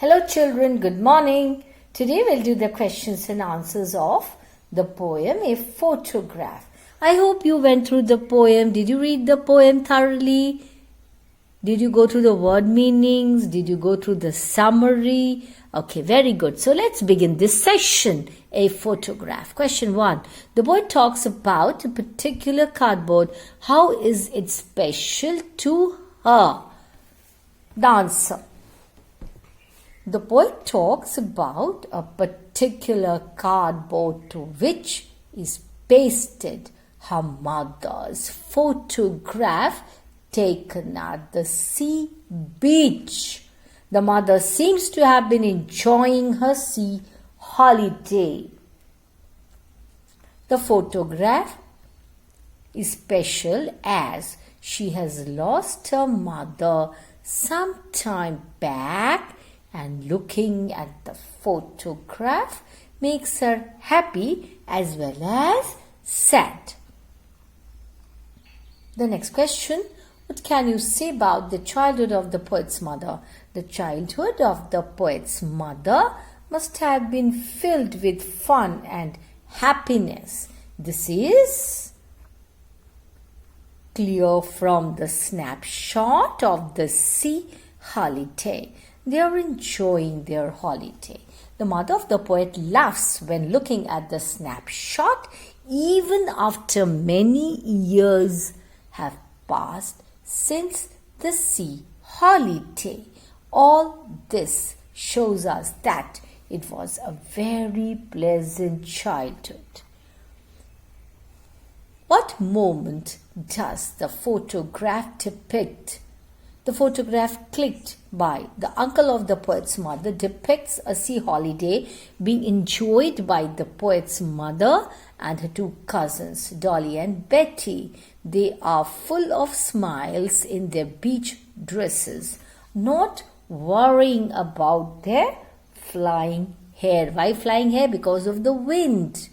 Hello children, good morning. Today we'll do the questions and answers of the poem A Photograph. I hope you went through the poem. Did you read the poem thoroughly? Did you go through the word meanings? Did you go through the summary? Okay, very good. So let's begin this session. A photograph. Question 1. The boy talks about a particular cardboard. How is it special to her? The answer. The poet talks about a particular cardboard to which is pasted her mother's photograph taken at the sea beach. The mother seems to have been enjoying her sea holiday. The photograph is special as she has lost her mother some time back, and looking at the photograph makes her happy as well as sad. The next question. What can you say about the childhood of the poet's mother? The childhood of the poet's mother must have been filled with fun and happiness. This is clear from the snapshot of the sea holiday. They are enjoying their holiday. The mother of the poet laughs when looking at the snapshot, even after many years have passed since the sea holiday. All this shows us that it was a very pleasant childhood. What moment does the photograph depict? The photograph clicked by the uncle of the poet's mother depicts a sea holiday being enjoyed by the poet's mother and her two cousins, Dolly and Betty. They are full of smiles in their beach dresses, not worrying about their flying hair. Why flying hair? Because of the wind.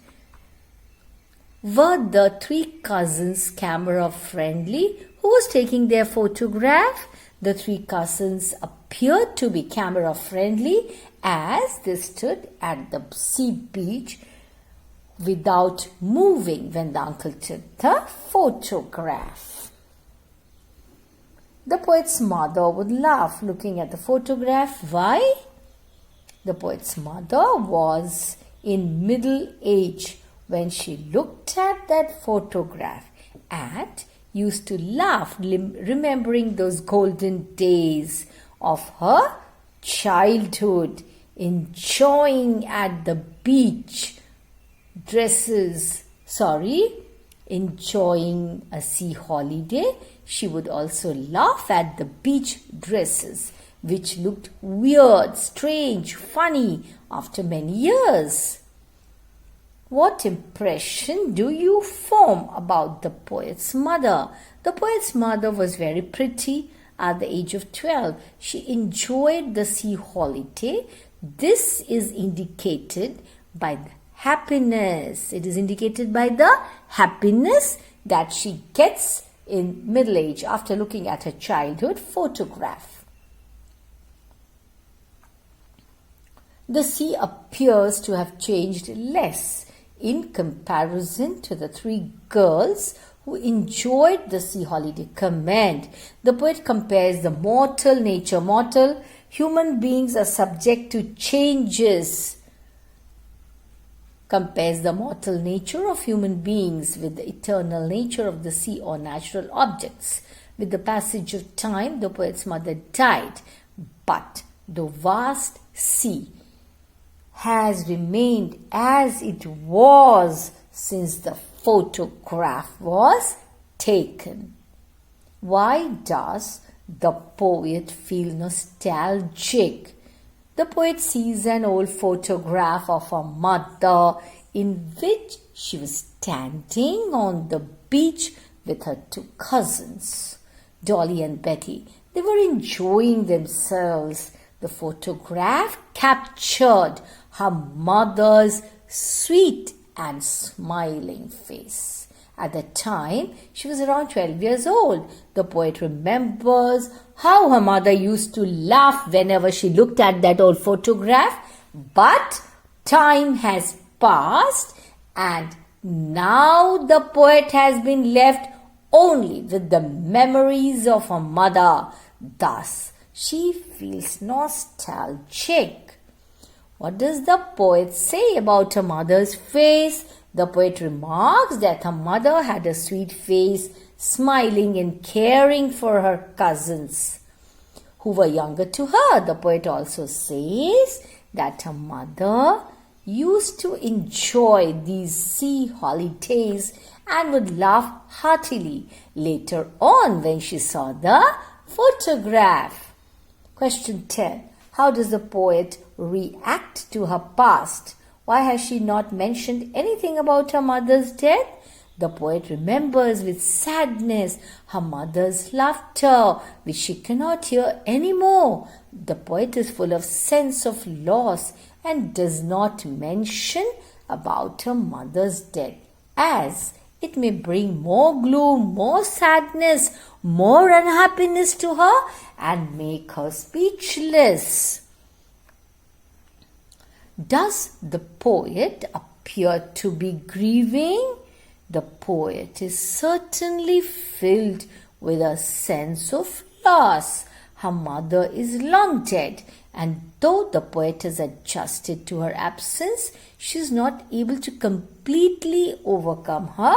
Were the three cousins camera friendly? Who was taking their photograph? The three cousins appeared to be camera friendly as they stood at the sea beach without moving when the uncle took the photograph. The poet's mother would laugh looking at the photograph. Why? The poet's mother was in middle age when she looked at that photograph and used to laugh, remembering those golden days of her childhood, enjoying at the beach enjoying a sea holiday. She would also laugh at the beach dresses, which looked weird, strange, funny after many years. What impression do you form about the poet's mother? The poet's mother was very pretty. At the age of 12, she enjoyed the sea holiday. This is indicated by the happiness. It is indicated by the happiness that she gets in middle age after looking at her childhood photograph. The sea appears to have changed less in comparison to the three girls who enjoyed the sea holiday. Comment. The poet compares the mortal nature. Human beings are subject to changes. Compares the mortal nature of human beings with the eternal nature of the sea or natural objects. With the passage of time, the poet's mother died, but the vast sea has remained as it was since the photograph was taken. Why does the poet feel nostalgic? The poet sees an old photograph of her mother in which she was standing on the beach with her two cousins, Dolly and Betty. They were enjoying themselves. The photograph captured her mother's sweet and smiling face At that time, she was around 12 years old. The poet remembers how her mother used to laugh whenever she looked at that old photograph. But time has passed, and now the poet has been left only with the memories of her mother. Thus, she feels nostalgic. What does the poet say about her mother's face? The poet remarks that her mother had a sweet face, smiling and caring for her cousins who were younger to her. The poet also says that her mother used to enjoy these sea holidays and would laugh heartily later on when she saw the photograph. Question 10. How does the poet react to her past? Why has she not mentioned anything about her mother's death? The poet remembers with sadness her mother's laughter, which she cannot hear anymore. The poet is full of sense of loss and does not mention about her mother's death, as it may bring more gloom, more sadness, more unhappiness to her and make her speechless. Does the poet appear to be grieving? The poet is certainly filled with a sense of loss. Her mother is long dead, and though the poet has adjusted to her absence, she is not able to completely overcome her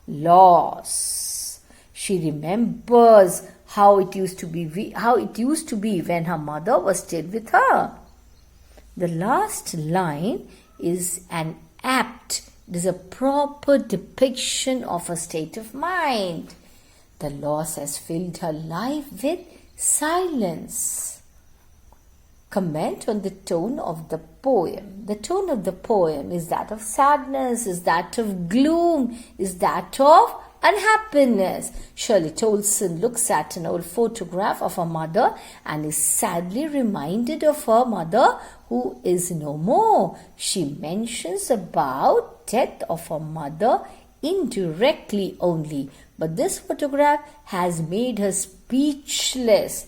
loss. She remembers how it used to be when her mother was still with her. The last line is an apt, it is a proper depiction of her state of mind. The loss has filled her life with silence. Comment on the tone of the poem. The tone of the poem is that of sadness, is that of gloom, is that of unhappiness. Shirley Tolson looks at an old photograph of her mother and is sadly reminded of her mother who is no more. She mentions about death of her mother indirectly only, but this photograph has made her speechless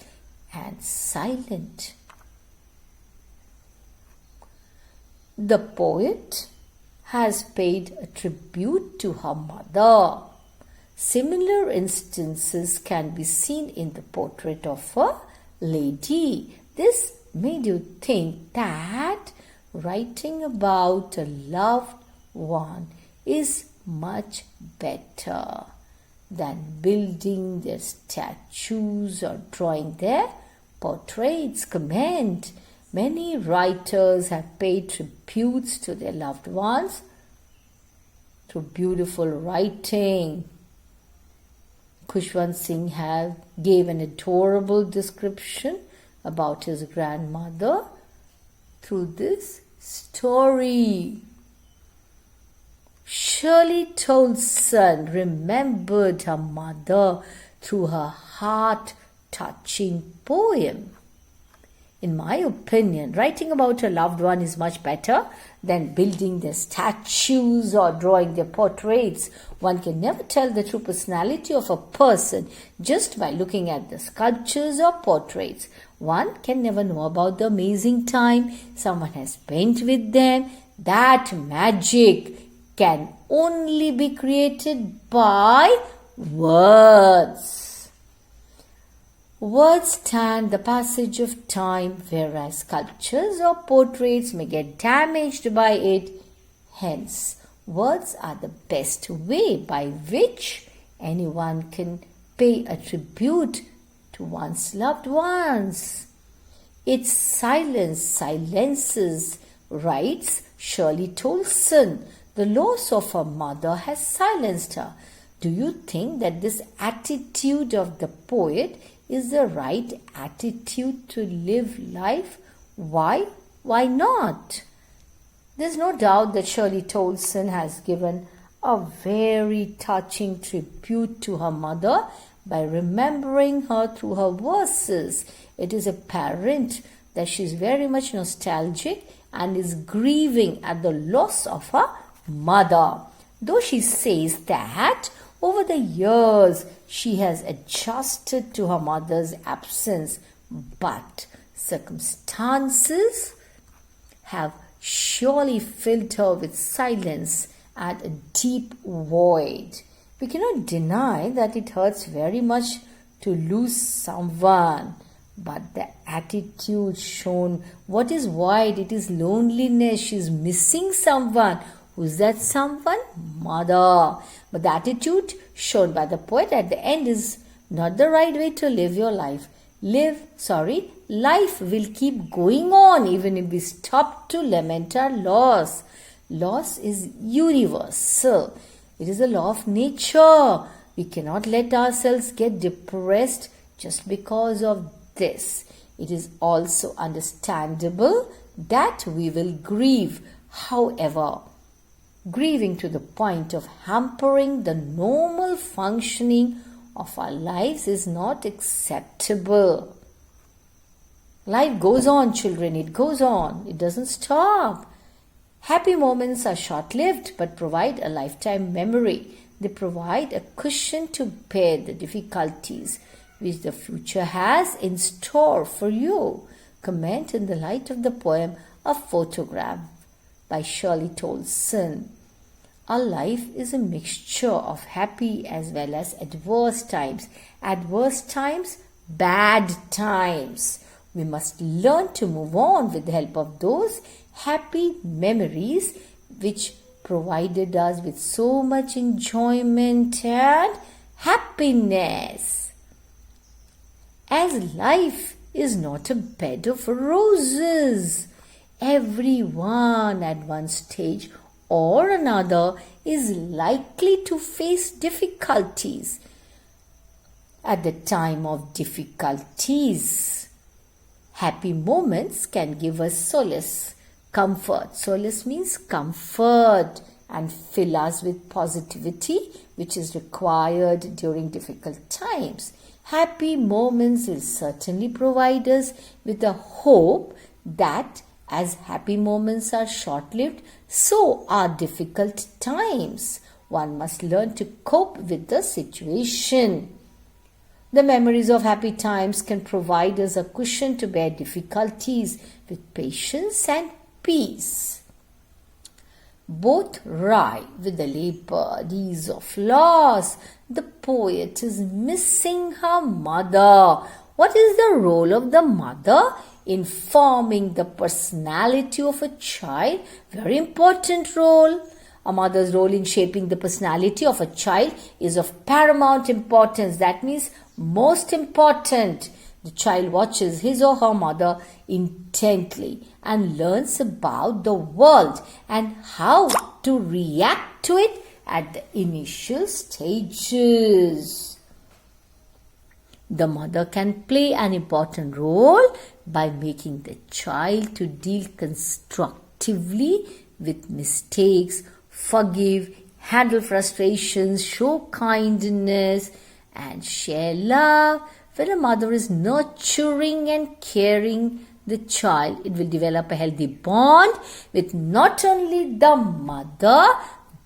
and silent. The poet has paid a tribute to her mother. Similar instances can be seen in the portrait of a lady. This made you think that writing about a loved one is much better than building their statues or drawing their portraits. Comment. Many writers have paid tributes to their loved ones through beautiful writing. Khushwant Singh gave an adorable description about his grandmother through this story. Shirley Tolson remembered her mother through her heart-touching poem. In my opinion, writing about a loved one is much better than building their statues or drawing their portraits. One can never tell the true personality of a person just by looking at the sculptures or portraits. One can never know about the amazing time someone has spent with them. That magic can only be created by words. Words stand the passage of time, whereas sculptures or portraits may get damaged by it. Hence, words are the best way by which anyone can pay a tribute to one's loved ones. Its silence silences, writes Shirley Tolson. The loss of her mother has silenced her. Do you think that this attitude of the poet is the right attitude to live life? Why? Why not? There's no doubt that Shirley Tolson has given a very touching tribute to her mother by remembering her through her verses. It is apparent that she is very much nostalgic and is grieving at the loss of her mother. Though she says that over the years she has adjusted to her mother's absence, but circumstances have surely filled her with silence and a deep void. We cannot deny that it hurts very much to lose someone, but the attitude shown, what is void? It is loneliness. She is missing someone. Who's that someone? Mother. But the attitude shown by the poet at the end is not the right way to live your life. Life will keep going on even if we stop to lament our loss. Loss is universal. It is a law of nature. We cannot let ourselves get depressed just because of this. It is also understandable that we will grieve. However, grieving to the point of hampering the normal functioning of our lives is not acceptable. Life goes on, children. It goes on. It doesn't stop. Happy moments are short-lived but provide a lifetime memory. They provide a cushion to bear the difficulties which the future has in store for you. Comment in the light of the poem A Photograph by Shirley Tolson. Our life is a mixture of happy as well as adverse times. Adverse times, bad times. We must learn to move on with the help of those happy memories which provided us with so much enjoyment and happiness. As life is not a bed of roses, everyone at one stage or another is likely to face difficulties. At the time of difficulties, happy moments can give us solace, comfort. Solace means comfort, and fill us with positivity, which is required during difficult times. Happy moments will certainly provide us with a hope that as happy moments are short-lived, so are difficult times. One must learn to cope with the situation. The memories of happy times can provide us a cushion to bear difficulties with patience and peace. Both ride with the labors of loss. The poet is missing her mother. What is the role of the mother in forming the personality of a child? Very important role. A mother's role in shaping the personality of a child is of paramount importance. That means most important. The child watches his or her mother intently and learns about the world and how to react to it at the initial stages. The mother can play an important role by making the child to deal constructively with mistakes, forgive, handle frustrations, show kindness, and share love. When a mother is nurturing and caring the child, it will develop a healthy bond with not only the mother,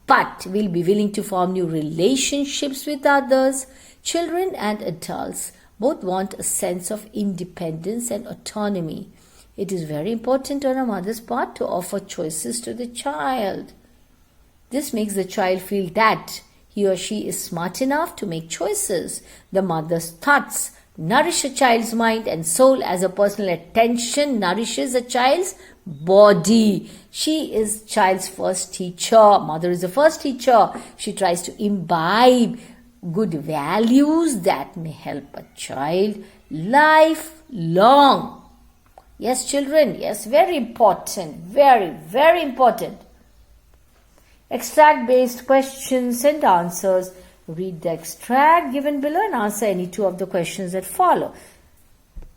but will be willing to form new relationships with others. Children and adults both want a sense of independence and autonomy. It is very important on a mother's part to offer choices to the child. This makes the child feel that he or she is smart enough to make choices. The mother's thoughts nourish a child's mind and soul as a personal attention nourishes a child's body. She is child's first teacher. Mother is the first teacher. She tries to imbibe good values that may help a child lifelong. Yes, children. Yes, very important. Very, very important. Extract-based questions and answers. Read the extract given below and answer any two of the questions that follow.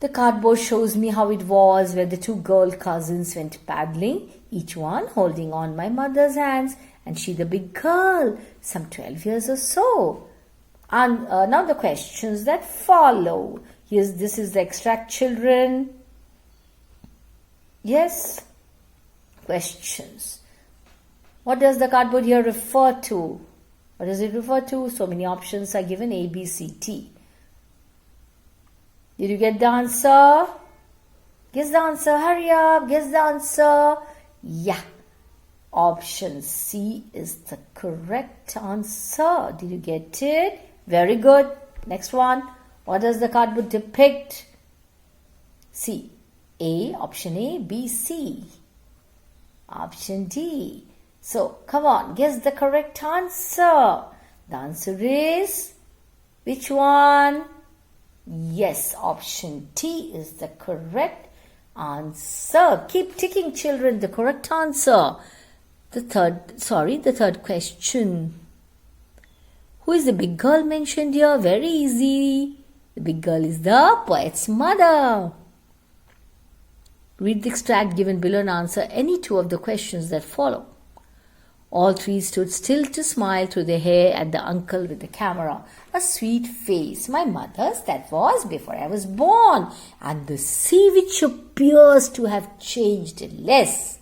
The cardboard shows me how it was where the two girl cousins went paddling, each one holding on my mother's hands, and she the big girl, some 12 years or so. And now the questions that follow. This is the extract, children. Yes, questions. What does the cardboard here refer to? What does it refer to? So many options are given, A, B, C, T. Did you get the answer? Guess the answer. Hurry up. Guess the answer. Yeah. Option C is the correct answer. Did you get it? Very good. Next one. What does the cardboard depict? C. A. Option A. B. C. Option D. So, come on. Guess the correct answer. The answer is which one? Yes, option T is the correct answer. Keep ticking, children. The correct answer. The third question. Who is the big girl mentioned here? Very easy. The big girl is the poet's mother. Read the extract given below and answer any two of the questions that follow. All three stood still to smile through their hair at the uncle with the camera. A sweet face, my mother's, that was before I was born, and the sea which appears to have changed less,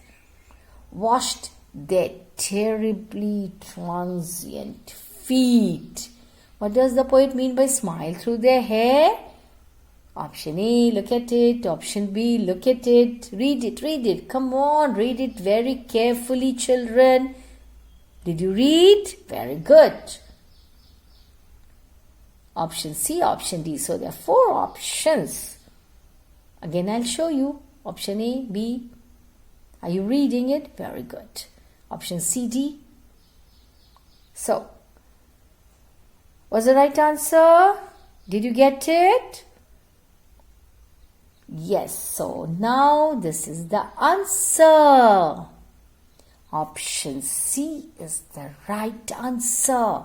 washed their terribly transient feet. What does the poet mean by smile through their hair? Option A, look at it. Option B, look at it. Read it. Come on, read it very carefully, children. Did you read? Very good. Option C, option D. So there are 4 options. Again, I'll show you. Option A, B. Are you reading it? Very good. Option C, D. So, what's the right answer? Did you get it? Yes. So now this is the answer. Option C is the right answer.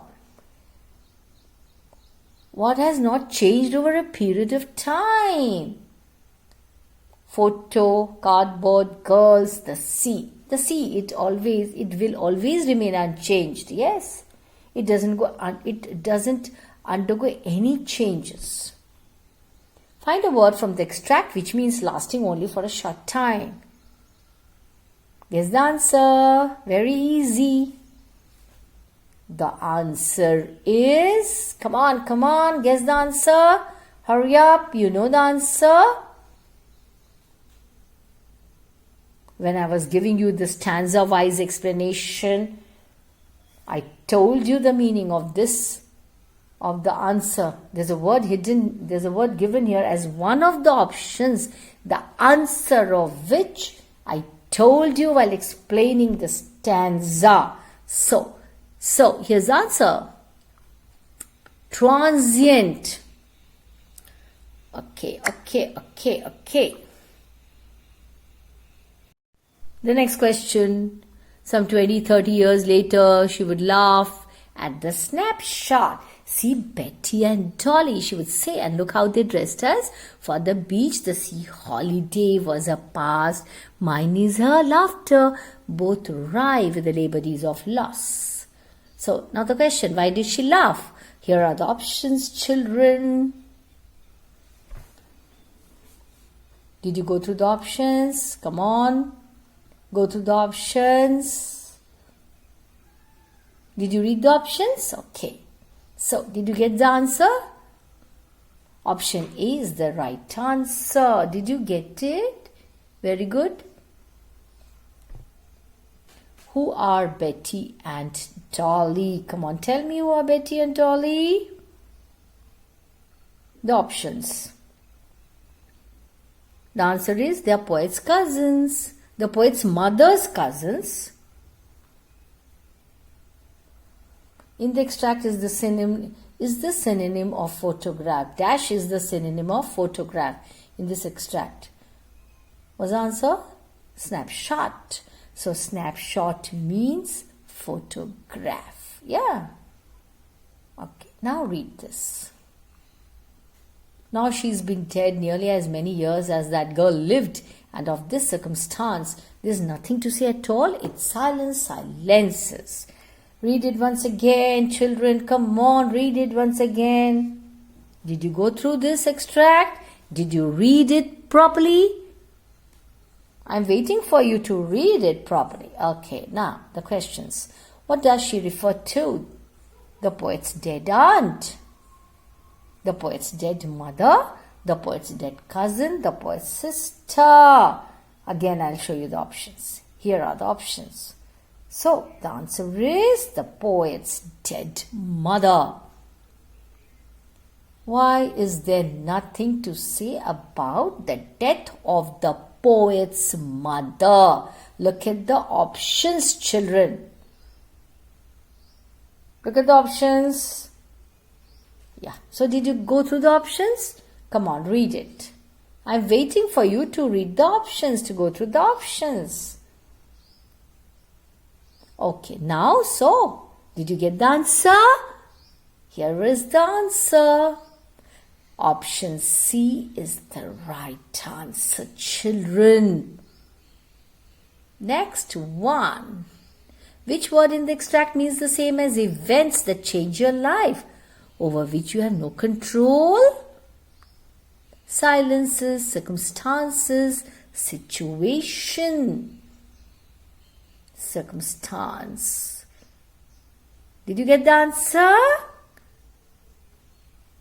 What has not changed over a period of time? Photo, cardboard, girls, the sea. The sea, it will always remain unchanged. Yes, it doesn't undergo any changes. Find a word from the extract which means lasting only for a short time. Guess the answer. Very easy. The answer is, come on, guess the answer. Hurry up, you know the answer. When I was giving you the stanza-wise explanation, I told you the meaning of this, of the answer. There's a word given here as one of the options, the answer of which I told you while explaining the stanza. So here's the answer. Transient. Okay. The next question. Some 20-30 years later, she would laugh at the snapshot. See Betty and Dolly, she would say, and look how they dressed us for the beach. The sea holiday was a past. Mine is her laughter. Both rhyme with the labor days of loss. So now the question, why did she laugh? Here are the options, children. Did you go through the options? Come on. Go through the options. Did you read the options? Okay. So, did you get the answer? Option A is the right answer. Did you get it? Very good. Who are Betty and Dolly? Come on, tell me who are Betty and Dolly. The options. The answer is they are poet's cousins. The poet's mother's cousins. In the extract is the synonym of photograph. Dash is the synonym of photograph in this extract. What's the answer? Snapshot. So snapshot means photograph. Yeah. Okay. Now read this. Now she's been dead nearly as many years as that girl lived, and of this circumstance there's nothing to say at all. It's silence, silences. Read it once again, children. Come on, read it once again. Did you go through this extract? Did you read it properly? I'm waiting for you to read it properly. Okay, now the questions. What does she refer to? The poet's dead aunt, the poet's dead mother, the poet's dead cousin, the poet's sister. Again, I'll show you the options. Here are the options. So, the answer is the poet's dead mother. Why is there nothing to say about the death of the poet's mother? Look at the options, children. Look at the options. Yeah. So, did you go through the options? Come on, read it. I'm waiting for you to read the options, to go through the options. Okay, now, so, did you get the answer? Here is the answer. Option C is the right answer, children. Next one. Which word in the extract means the same as events that change your life, over which you have no control? Silences, circumstances, situation. Circumstance. Did you get the answer?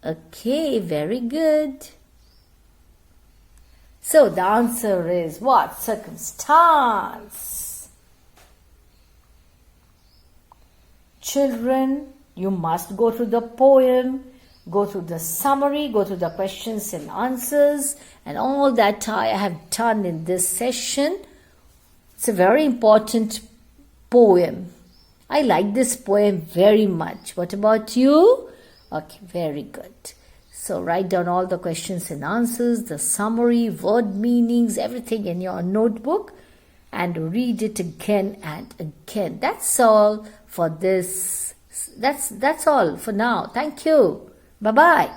Okay, very good. So the answer is what? Circumstance. Children, you must go through the poem, go through the summary, go through the questions and answers, and all that I have done in this session. It's a very important poem. I like this poem very much. What about you? Okay, very good. So write down all the questions and answers, the summary, word meanings, everything in your notebook, and read it again and again. That's all for this. That's all for now. Thank you. Bye-bye.